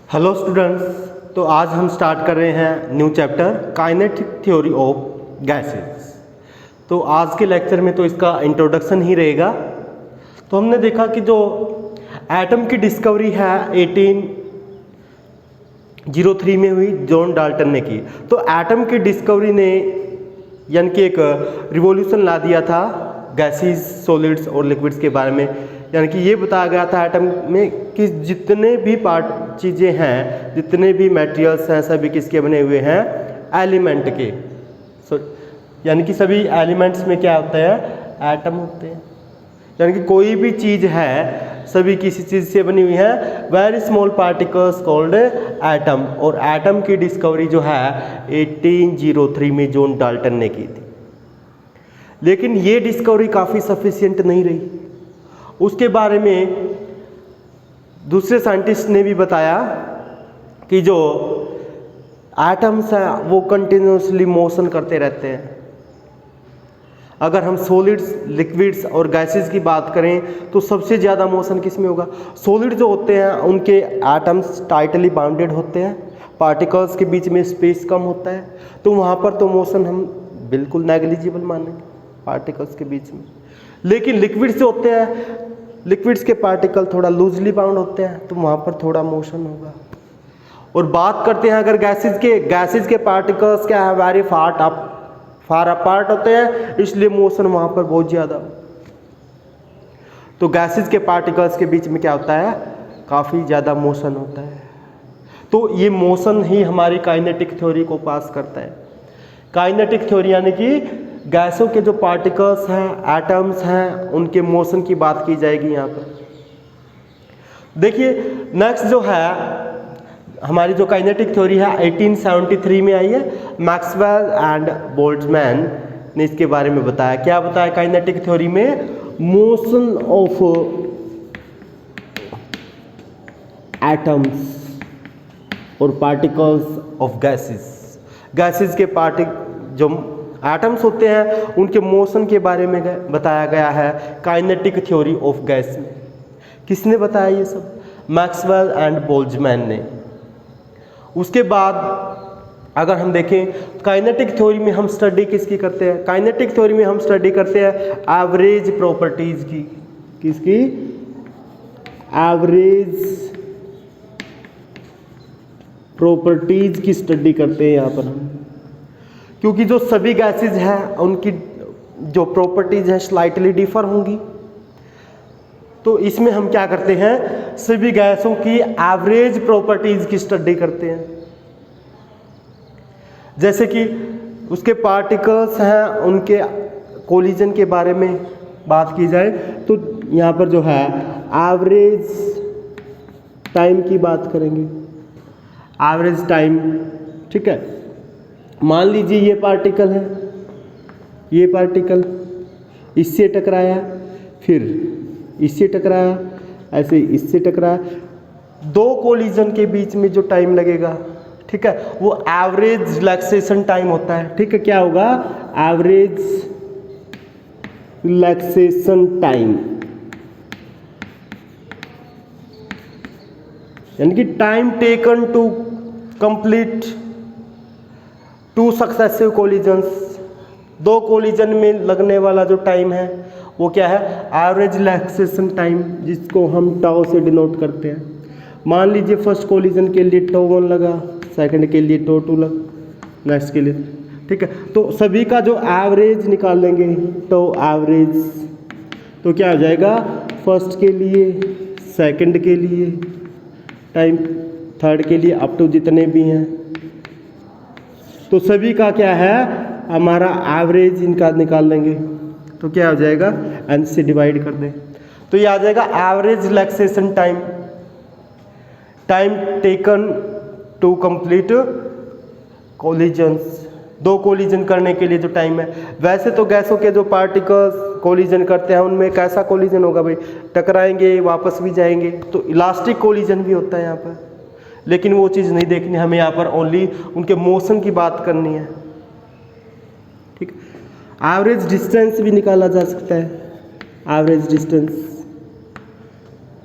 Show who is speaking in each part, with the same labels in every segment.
Speaker 1: Hello students. तो आज हम स्टार्ट कर रहे हैं new chapter kinetic theory of gases. तो आज के लेक्चर में तो इसका इंट्रोडक्शन ही रहेगा। तो हमने देखा कि जो एटम की डिस्कवरी है 1803 में हुई, जॉन डाल्टन ने की। तो एटम की डिस्कवरी ने यानी कि एक रिवॉल्यूशन ला दिया था गैसेस, सॉलिड्स और लिक्विड्स के बारे में। यानी कि ये बताया गया था एटम में कि जितने भी चीज़ें हैं, जितने भी मटेरियल्स हैं, सभी किसके बने हुए हैं? एलिमेंट के। यानी कि सभी एलिमेंट्स में क्या होता है? एटम होते हैं। यानी कि कोई भी चीज़ है सभी किसी चीज़ से बनी हुई है। Very small particles called atom. और एटम की डिस्कवरी जो है 1803 में जॉन डाल्टन ने की थी। लेकिन ये डिस्कवरी काफ़ी सफिशिएंट नहीं रही। उसके बारे में दूसरे साइंटिस्ट ने भी बताया कि जो एटम्स हैं वो कंटिन्यूसली मोशन करते रहते हैं। अगर हम सॉलिड्स, लिक्विड्स और गैसेस की बात करें तो सबसे ज़्यादा मोशन किस में होगा? सॉलिड जो होते हैं उनके एटम्स टाइटली बाउंडेड होते हैं, पार्टिकल्स के बीच में स्पेस कम होता है, तो वहाँ पर तो मोशन हम बिल्कुल नेग्लिजिबल मानेंगे पार्टिकल्स के बीच में। लेकिन लिक्विड्स जो होते हैं, लिक्विड्स के पार्टिकल थोड़ा लूजली बाउंड होते हैं, तो वहाँ पर थोड़ा मोशन होगा। और बात करते हैं अगर गैसेस के पार्टिकल्स क्या है? वेरी फार अपार्ट होते हैं, इसलिए मोशन वहाँ पर बहुत ज़्यादा। तो गैसेस के पार्टिकल्स के बीच में क्या होता है? काफ़ी ज़्यादा मोशन होता है। तो ये मोशन ही हमारी काइनेटिक थ्योरी को पास करता है। काइनेटिक थ्योरी यानी कि गैसों के जो पार्टिकल्स हैं, एटम्स हैं, उनके मोशन की बात की जाएगी यहाँ पर। देखिए नेक्स्ट जो है हमारी जो काइनेटिक थ्योरी है 1873 में आई है। मैक्सवेल एंड बोल्ट्जमैन ने इसके बारे में बताया। क्या बताया काइनेटिक थ्योरी में? मोशन ऑफ एटम्स और पार्टिकल्स ऑफ गैसेस के जो एटम्स होते हैं उनके मोशन के बारे में बताया गया है काइनेटिक थ्योरी ऑफ गैस में। किसने बताया ये सब? मैक्सवेल एंड बोल्ट्जमैन ने। उसके बाद अगर हम देखें काइनेटिक थ्योरी में हम स्टडी किसकी करते हैं? काइनेटिक थ्योरी में हम स्टडी करते हैं एवरेज प्रॉपर्टीज की। किसकी? एवरेज प्रॉपर्टीज की स्टडी करते हैं यहाँ पर हम। क्योंकि जो सभी गैसेज हैं उनकी जो प्रॉपर्टीज हैं स्लाइटली डिफर होंगी। तो इसमें हम क्या करते हैं? सभी गैसों की एवरेज प्रॉपर्टीज की स्टडी करते हैं। जैसे कि उसके पार्टिकल्स हैं, उनके कोलिजन के बारे में बात की जाए तो यहाँ पर जो है एवरेज टाइम की बात करेंगे। एवरेज टाइम, ठीक है। मान लीजिए ये पार्टिकल है, ये पार्टिकल इससे टकराया, फिर इससे टकराया, ऐसे इससे टकराया। दो कोलिजन के बीच में जो टाइम लगेगा, ठीक है, वो एवरेज रिलैक्सेशन टाइम होता है। ठीक है, क्या होगा? एवरेज रिलैक्सेशन टाइम, यानी कि time taken to complete two successive collisions. दो कोलिजन में लगने वाला जो टाइम है वो क्या है? एवरेज रिलैक्सेशन टाइम, जिसको हम टाउ से डिनोट करते हैं। मान लीजिए फर्स्ट कोलिजन के लिए टो 1 लगा, सेकंड के लिए टो 2 लगा, नेक्स्ट के लिए, ठीक है। तो सभी का जो एवरेज निकाल लेंगे, टो एवरेज, तो क्या हो जाएगा? फर्स्ट के लिए, सेकंड के लिए टाइम, थर्ड के लिए, अप टू जितने भी हैं, तो सभी का क्या है? हमारा एवरेज इनका निकाल लेंगे। तो क्या हो जाएगा? एन से डिवाइड कर दें तो ये आ जाएगा average relaxation time, time taken to complete collisions. दो कोलिजन करने के लिए जो टाइम है। वैसे तो गैसों के जो पार्टिकल्स कोलिजन करते हैं उनमें कैसा कोलिजन होगा भाई? टकराएंगे, वापस भी जाएंगे, तो इलास्टिक कोलिजन भी होता है यहाँ पर। लेकिन वो चीज़ नहीं देखनी हमें, यहाँ पर ओनली उनके मोशन की बात करनी है, ठीक। एवरेज डिस्टेंस भी निकाला जा सकता है, एवरेज डिस्टेंस,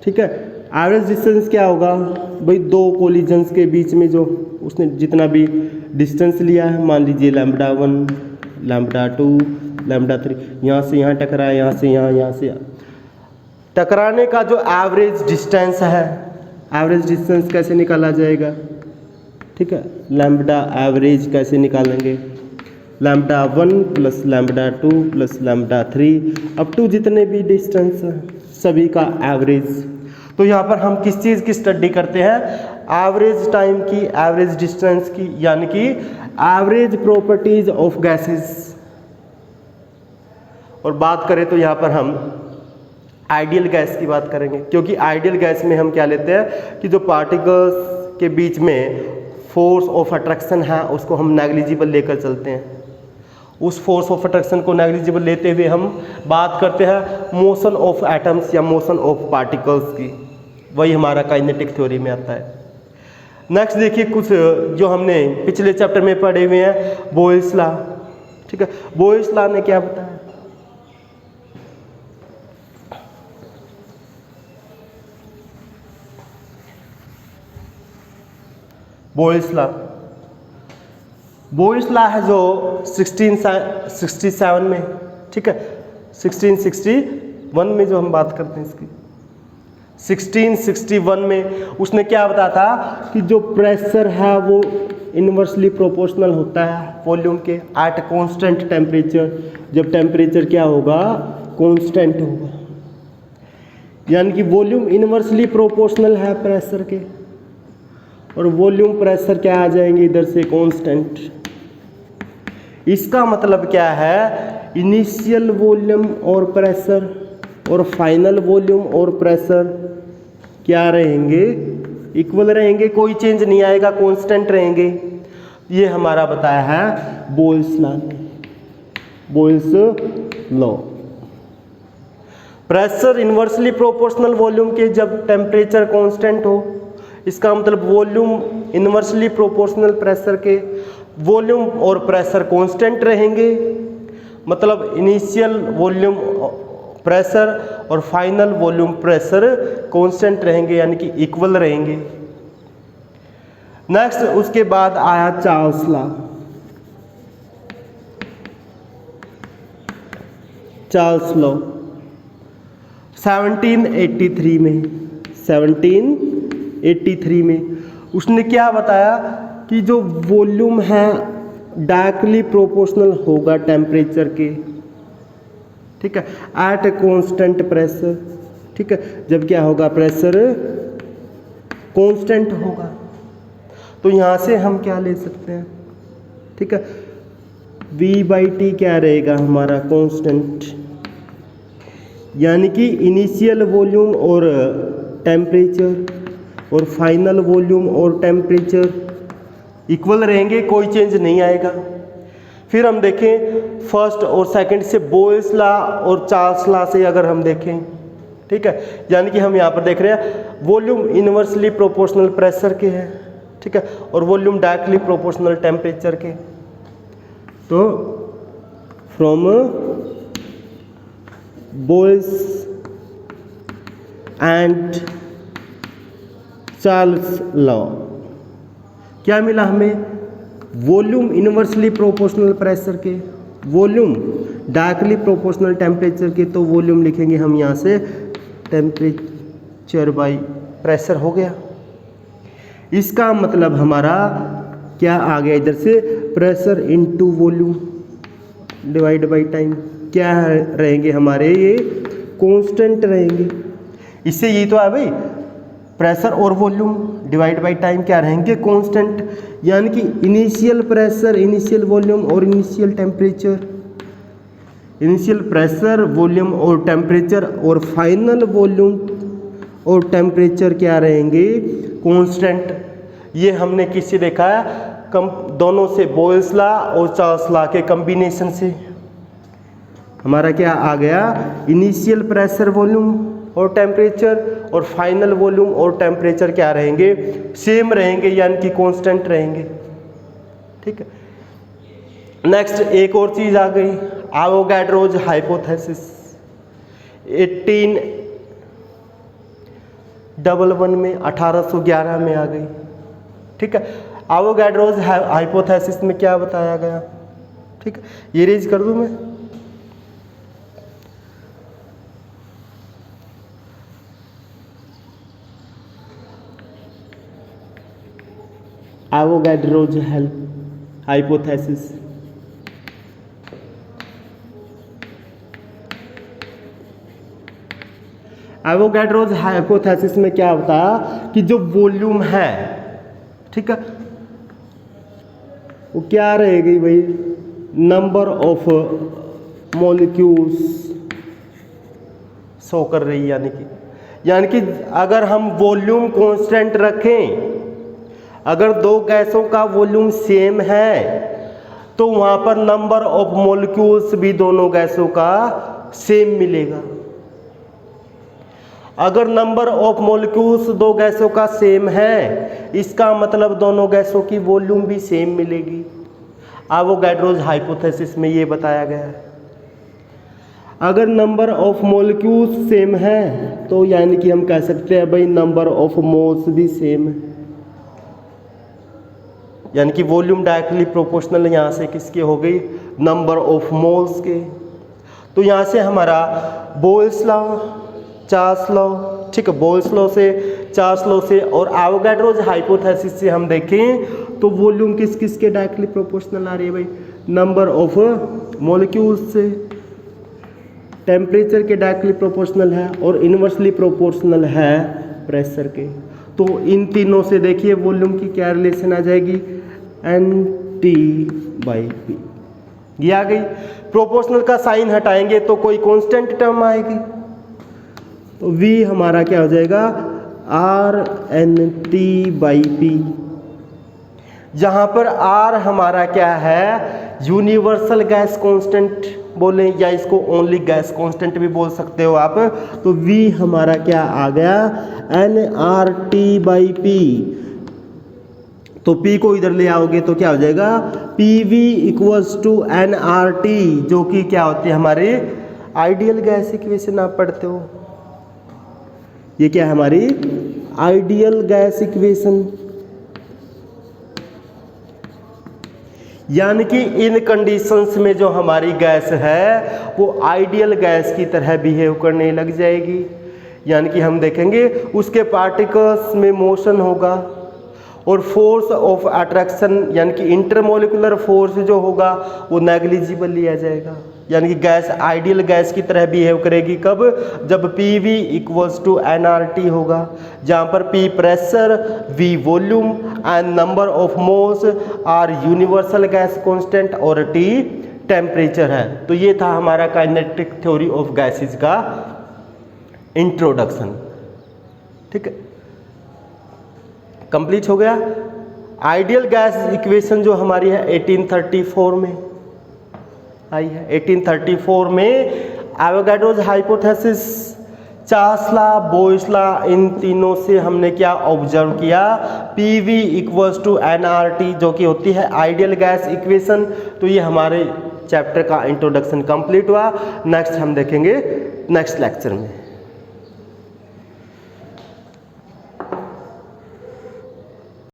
Speaker 1: ठीक है। एवरेज डिस्टेंस क्या होगा भाई, दो कोलिजन्स के बीच में जो उसने जितना भी डिस्टेंस लिया है, मान लीजिए λ1, λ2, λ3, यहाँ से यहाँ टकराया, यहाँ से यहाँ, यहाँ से यहाँ, टकराने का जो एवरेज डिस्टेंस है, एवरेज डिस्टेंस कैसे निकाला जाएगा, ठीक है, लैम्ब्डा एवरेज कैसे निकालेंगे, λ1 प्लस λ2 प्लस λ3 अप टू जितने भी डिस्टेंस हैं सभी का एवरेज। तो यहाँ पर हम किस चीज़ की स्टडी करते हैं, एवरेज टाइम की, एवरेज डिस्टेंस की, यानी कि एवरेज प्रॉपर्टीज ऑफ गैसेस। और बात करें तो यहाँ पर हम आइडियल गैस की बात करेंगे, क्योंकि आइडियल गैस में हम क्या लेते हैं कि जो पार्टिकल्स के बीच में फोर्स ऑफ अट्रैक्शन है उसको हम नेग्लिजिबल लेकर चलते हैं। उस फोर्स ऑफ अट्रैक्शन को नेग्लिजिबल लेते हुए हम बात करते हैं मोशन ऑफ एटम्स या मोशन ऑफ पार्टिकल्स की, वही हमारा काइनेटिक थ्योरी में आता है। नेक्स्ट देखिए कुछ जो हमने पिछले चैप्टर में पढ़े हुए हैं, बोयल्स लॉ, ठीक है। बोयल्स लॉ ने क्या बताया, बोयल्स लॉ, बोयल्स लॉ है जो 1667 में, ठीक है, 1661 में जो हम बात करते हैं इसकी, 1661 में उसने क्या बताया था कि जो प्रेशर है वो इन्वर्सली प्रोपोर्शनल होता है वॉल्यूम के एट कांस्टेंट टेम्परेचर, जब टेम्परेचर क्या होगा, कांस्टेंट होगा, यानी कि वॉल्यूम इन्वर्सली प्रोपोर्शनल है प्रेशर के, और वॉल्यूम प्रेशर क्या आ जाएंगे इधर से कांस्टेंट। इसका मतलब क्या है, इनिशियल वॉल्यूम और प्रेशर और फाइनल वॉल्यूम और प्रेशर क्या रहेंगे, इक्वल रहेंगे, कोई चेंज नहीं आएगा, कांस्टेंट रहेंगे। ये हमारा बताया है Boyle's law, Boyle's law. Pressure inversely proportional volume के जब टेम्परेचर कांस्टेंट हो, इसका मतलब वॉल्यूम इन्वर्सली प्रोपोर्शनल प्रेशर के वॉल्यूम और प्रेशर कांस्टेंट रहेंगे, मतलब इनिशियल वॉल्यूम प्रेशर और फाइनल वॉल्यूम प्रेशर कांस्टेंट रहेंगे, यानी कि इक्वल रहेंगे। नेक्स्ट उसके बाद आया चार्ल्स लॉ। चार्ल्स लॉ 1783 में, 1783 में उसने क्या बताया कि जो वॉल्यूम है डायरेक्टली प्रोपोर्शनल होगा टेम्परेचर के, ठीक है, एट ए कांस्टेंट प्रेशर, ठीक है, जब क्या होगा, प्रेशर कांस्टेंट होगा। तो यहाँ से हम क्या ले सकते हैं, ठीक है, V/T क्या रहेगा हमारा, कांस्टेंट, यानी कि इनिशियल वॉल्यूम और टेम्परेचर और फाइनल वॉल्यूम और टेम्परेचर इक्वल रहेंगे, कोई चेंज नहीं आएगा। फिर हम देखें फर्स्ट और सेकंड से, बोयल्स लॉ और चार्ल्स लॉ से अगर हम देखें, ठीक है, यानी कि हम यहाँ पर देख रहे हैं वॉल्यूम इन्वर्सली प्रोपोर्शनल प्रेशर के हैं, ठीक है, और वॉल्यूम डायरेक्टली प्रोपोर्शनल टेम्परेचर के। तो from Boyle's and Charles law क्या मिला हमें, वॉल्यूम इन्वर्सली प्रोपोर्शनल प्रेशर के, वॉल्यूम डायरेक्टली प्रोपोर्शनल टेम्परेचर के, तो वॉल्यूम लिखेंगे हम यहाँ से टेम्परेचर बाई प्रेशर हो गया। इसका मतलब हमारा क्या आ गया, इधर से pressure into volume divide by time, क्या रहेंगे हमारे, ये कांस्टेंट रहेंगे। इससे यही तो है भाई, प्रेशर और वॉल्यूम डिवाइड बाई टाइम क्या रहेंगे, कांस्टेंट, यानी कि इनिशियल प्रेशर, इनिशियल वॉल्यूम और initial temperature, initial pressure, volume और टेम्परेचर और फाइनल वॉल्यूम और टेम्परेचर क्या रहेंगे, कांस्टेंट। ये हमने किससे देखा है, दोनों से, बोयल्स लॉ और चार्ल्स लॉ के कॉम्बिनेशन से हमारा क्या आ गया, इनिशियल प्रेशर, वॉल्यूम और टेम्परेचर और फाइनल वॉल्यूम और टेम्परेचर क्या रहेंगे, सेम रहेंगे, यानी कि कांस्टेंट रहेंगे, ठीक है। नेक्स्ट एक और चीज आ गई, एवोगाड्रोज हाइपोथेसिस 11 में 1811 में आ गई। ठीक है, एवोगाड्रोस हाइपोथेसिस में क्या बताया गया। ठीक है, ये रेज कर दूं मैं। एवोगाड्रोस हाइपोथेसिस, एवोगाड्रोस हाइपोथेसिस में क्या बताया कि जो वॉल्यूम है, ठीक है, वो क्या रहेगी भाई, नंबर ऑफ मॉलिक्यूल्स शो कर रही है। यानी कि अगर हम वॉल्यूम कांस्टेंट रखें, अगर दो गैसों का वॉल्यूम सेम है तो वहां पर नंबर ऑफ मॉलिक्यूल्स भी दोनों गैसों का सेम मिलेगा। अगर नंबर ऑफ मॉलिक्यूल्स दो गैसों का सेम है, इसका मतलब दोनों गैसों की वॉल्यूम भी सेम मिलेगी। एवोगाड्रोस हाइपोथेसिस में ये बताया गया है। अगर नंबर ऑफ मॉलिक्यूल्स सेम है तो यानी कि हम कह सकते हैं भाई नंबर ऑफ मोल्स भी सेम है, यानी कि वॉल्यूम डायरेक्टली प्रोपोर्शनल यहाँ से किसके हो गई, नंबर ऑफ मोल्स के। तो यहाँ से हमारा बोयल्स लॉ, चार्ल्स लॉ, ठीक है, बोयल्स लॉ से, चार्ल्स लॉ से और एवोगाड्रोस हाइपोथेसिस से हम देखें तो वॉल्यूम किस किस के डायरेक्टली प्रोपोर्शनल आ रही है भाई, नंबर ऑफ मॉलिक्यूल्स से, टेम्परेचर के डायरेक्टली प्रोपोर्शनल है और इनवर्सली प्रोपोर्शनल है प्रेशर के। तो इन तीनों से देखिए वॉल्यूम की क्या रिलेशन आ जाएगी, NT/P। ये आ गई। प्रोपोर्शनल का साइन हटाएंगे तो कोई कांस्टेंट टर्म आएगी, तो V हमारा क्या हो जाएगा, RNT/P। जहाँ पर R हमारा क्या है, यूनिवर्सल गैस कांस्टेंट बोले या इसको ओनली गैस कांस्टेंट भी बोल सकते हो आप। तो V हमारा क्या आ गया, nRT/P। तो P को इधर ले आओगे तो क्या हो जाएगा, PV = nRT, जो कि क्या होती है हमारी आइडियल गैस इक्वेशन। आप पढ़ते हो, ये क्या है हमारी आइडियल गैस इक्वेशन। यानी कि इन कंडीशंस में जो हमारी गैस है वो आइडियल गैस की तरह बिहेव करने लग जाएगी। यानी कि हम देखेंगे उसके पार्टिकल्स में मोशन होगा और फोर्स ऑफ अट्रैक्शन यानी कि इंटरमोलिकुलर फोर्स जो होगा वो नेग्लिजिबल लिया जाएगा। यानी कि गैस आइडियल गैस की तरह बिहेव करेगी कब, जब PV = nRT होगा, जहाँ पर P pressure, V volume and number of moles, R universal gas constant और T टेम्परेचर है। तो ये था हमारा काइनेटिक थ्योरी ऑफ गैसेस का इंट्रोडक्शन। ठीक है, कंप्लीट हो गया। आइडियल गैस इक्वेशन जो हमारी है 1834 में आई है। 1834 में Avogadro's hypothesis, Charles law, Boyle's law, इन तीनों से हमने क्या ऑब्जर्व किया, PV = nRT जो कि होती है आइडियल गैस इक्वेशन। तो ये हमारे चैप्टर का इंट्रोडक्शन कंप्लीट हुआ। नेक्स्ट हम देखेंगे नेक्स्ट लेक्चर में।